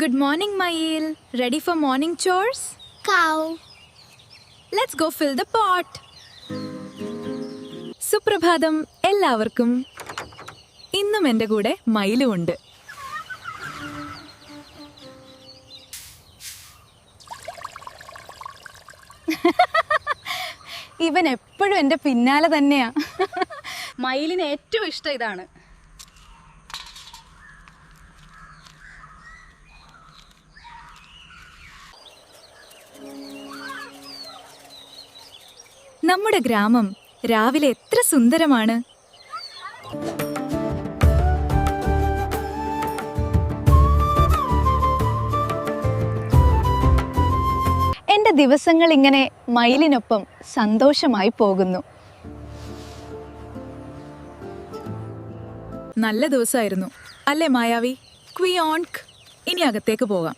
Good morning, Mail. Ready for morning chores? Cow. Let's go fill the pot. സുപ്രഭാതം എല്ലാവർക്കും. ഇന്നും എൻ്റെ കൂടെ മയിലും ഉണ്ട്. ഇവൻ എപ്പോഴും എൻ്റെ പിന്നാലെ തന്നെയാ. മയിലിന് ഏറ്റവും ഇഷ്ടം ഇതാണ്. നമ്മുടെ ഗ്രാമം രാവിലെ എത്ര സുന്ദരമാണ്. എൻ്റെ ദിവസങ്ങൾ ഇങ്ങനെ മയിലിനൊപ്പം സന്തോഷമായി പോകുന്നു. നല്ല ദിവസമായിരുന്നു അല്ലേ മായാവി? ക്വിയോൺക്. ഇനി അകത്തേക്ക് പോകാം.